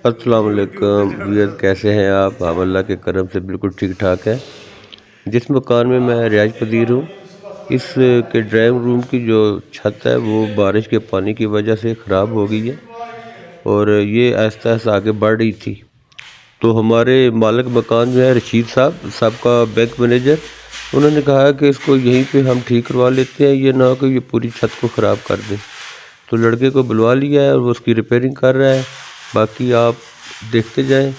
अस्सलाम वालेकुम व्यूअर्स, कैसे हैं आप? हम अल्लाह के करम से बिल्कुल ठीक ठाक है। जिस मकान में मैं रिहाइश पजीर हूँ, इस के ड्राइंग रूम की जो छत है वो बारिश के पानी की वजह से ख़राब हो गई है और ये आहिस्ता आहिस्ता आगे बढ़ रही थी। तो हमारे मालिक मकान जो है रशीद साहब, सबका बैंक मैनेजर, उन्होंने कहा कि इसको यहीं पे हम ठीक करवा लेते हैं, ये ना कि ये पूरी छत को ख़राब कर दें। तो लड़के को बुलवा लिया है और वो उसकी रिपेयरिंग कर रहा है। बाकी आप देखते जाएं।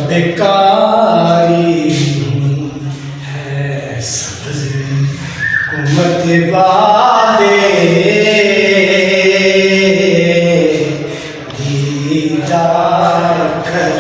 बेकारी है सब्ज़ उम्मत वाले दीदार कर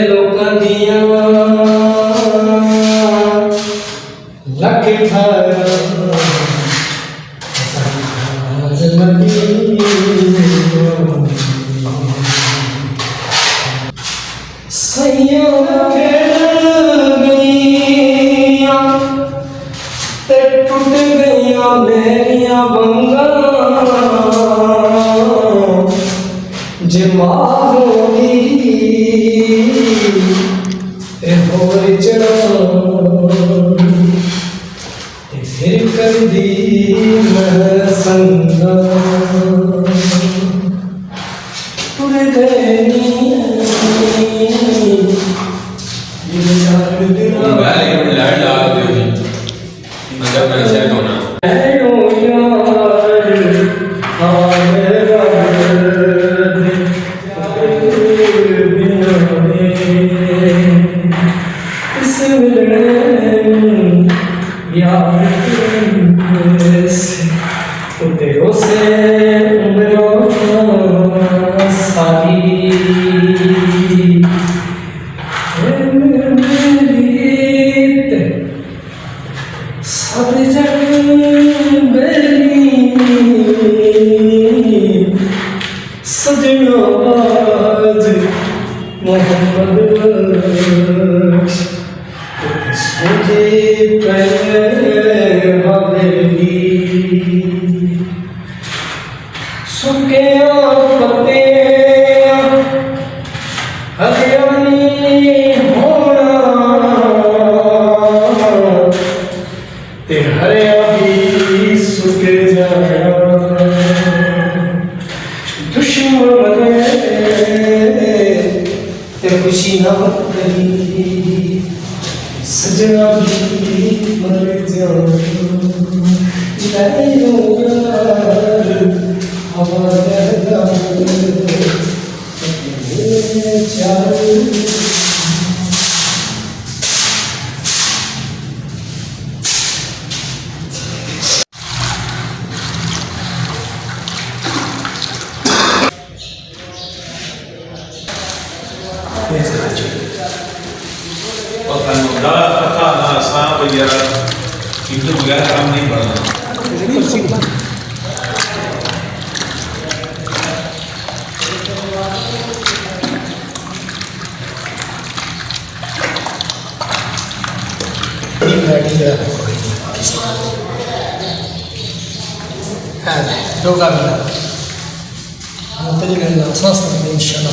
लोकां दियां लख टुट गईया मेरिया बंगा जमारोगी होर चढ़ा फिर कर दी मैं संगा टुट तेरो से सारी सब जग सजना आज मोहम्मद सोचे हवेली सुके पत्ते हरियाणी होना ते हरिया भी सुख जाना दुश्मन ते खुशी ना करी सजना भी मर जाना यार हवा وكان مدار فتاة तो यार इनके बगैर काम नहीं बढ़ना। बड़ी वैरायटी है दो का मिला मुख्तलिफ असास में इंशाल्लाह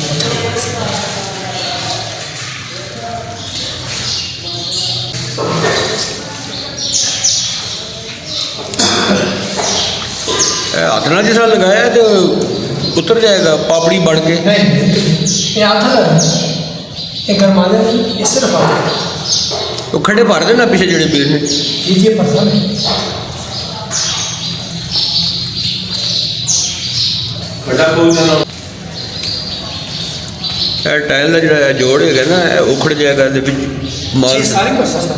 हाथ ना जिस तरह लगाया है तो उतर जाएगा पापड़ी बढ़ के। नहीं ये आता है ये गरमाने में इस तरफ आता है तो खड़े भर देना पीछे जड़े पीर ने कीजिए पसंद है बड़ा कोई ना टाइल का जो जोड़ है ना उखड़ जाएगा माल। ये सारी प्रोसेस ना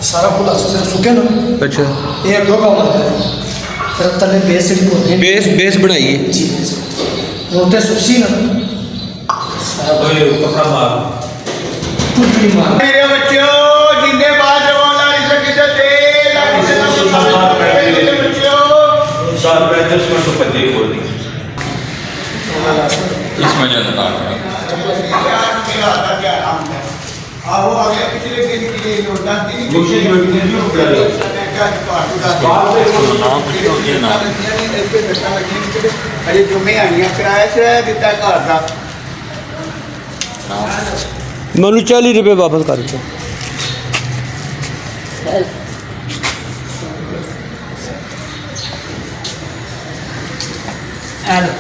सारा फुल अच्छे सूखे ना। अच्छा ये दो का होता है फिर तले बेस बेस बनाइए जी रोटे सुखसी ना कोई कपड़ा मार कुछ भी मार मेरे बच्चों जिंदाबाद जवान किसे तेल मेरे बच्चों साल में 10 मिनट तो पत्ते खोल दी इसमें जाता था क्या नाम है आओ आगे पिछले दिन के लिए योगदान दी मुझे जो भी नहीं हो गया अरे जुम्मे आनिया किराया शराया दिता घर का मैनू 40 रुपये वापस कर दो। हेलो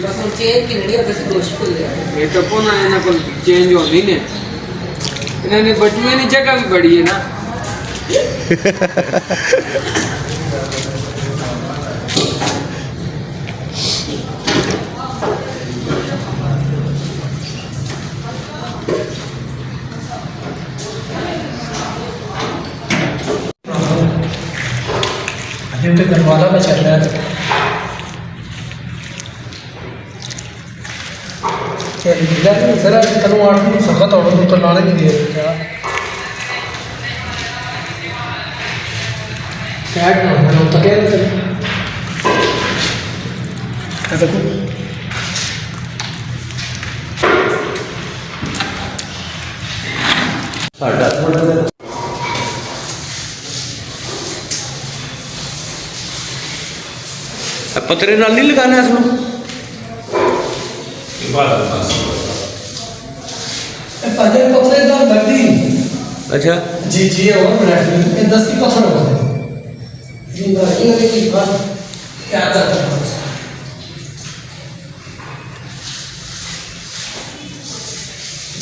बस हम चेंज किनड़ी है बस दोष को ले ये तो पुनः इन्हें को चेंज होनी ने इन्हें बटुए की जगह भी बड़ी है ना अभी तो गरमाला में चल रहा है जरा करूँ आठ में सख्त ऑर्डर तो लाने नहीं दे क्या कैट ना मैंने तो क्या देखो पतरे नाल नहीं लगाना इसमें पहले पत्थर का लगती अच्छा जी जी और ब्रांड ये 10 की पत्थर होते हैं जी ना ये की बात क्या करता है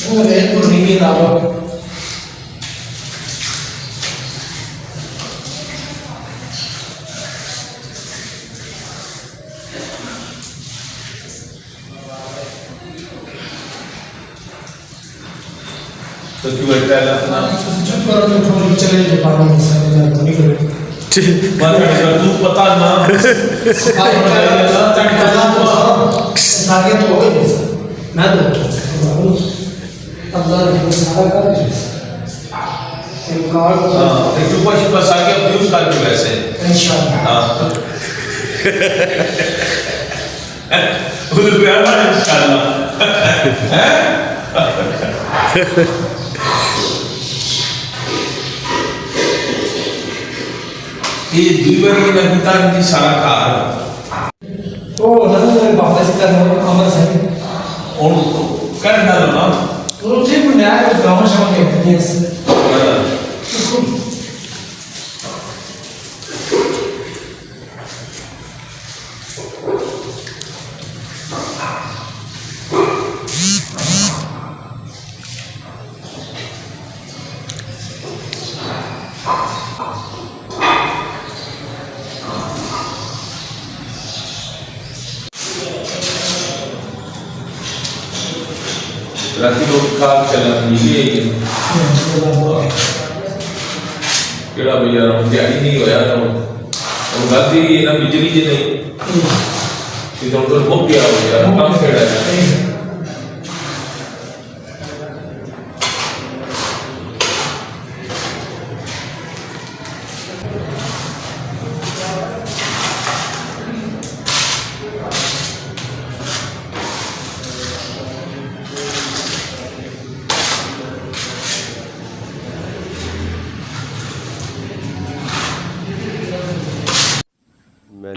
वो रेल को नहीं लाओ तो क्यों बैठा है अपना चुप करो तो फोन चले जो पानी में सब तो नहीं करो तू पता ना सफाई सारे तो हो गए मैं तो अल्लाह ने सारा कर दिया इनकार हां एक ऊपर से बस आके यूज करके वैसे इंशाल्लाह हां उधर पे आना इंशाल्लाह हैं ये दुईवारी का पिता की सारा कार तो ना मेरे बाबा जी का नाम अमर सिंह और कर डालो ना तो ठीक है नया कुछ गांव शाम के हैं राती लोग कार चला ये केड़ा भैया हम दिहाड़ी नहीं होया तो हम गलती ये ना बिजली जी नहीं तो उधर बहुत गया हो गया काम केड़ा है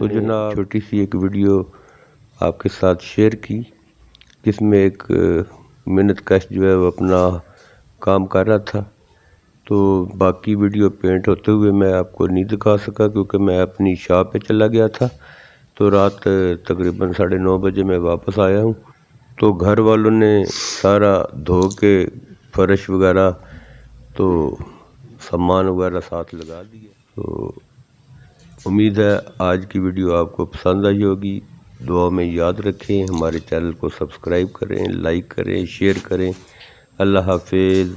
तो जनाब छोटी सी एक वीडियो आपके साथ शेयर की जिसमें एक मेहनत कश जो है वो अपना काम कर रहा था। तो बाकी वीडियो पेंट होते हुए मैं आपको नहीं दिखा सका क्योंकि मैं अपनी शॉप पे चला गया था। तो रात तकरीबन 9:30 बजे मैं वापस आया हूँ। तो घर वालों ने सारा धो के फर्श वगैरह तो सामान वगैरह साथ लगा दिया। तो उम्मीद है आज की वीडियो आपको पसंद आई होगी। दुआ में याद रखें, हमारे चैनल को सब्सक्राइब करें, लाइक करें, शेयर करें। अल्लाह हाफिज़।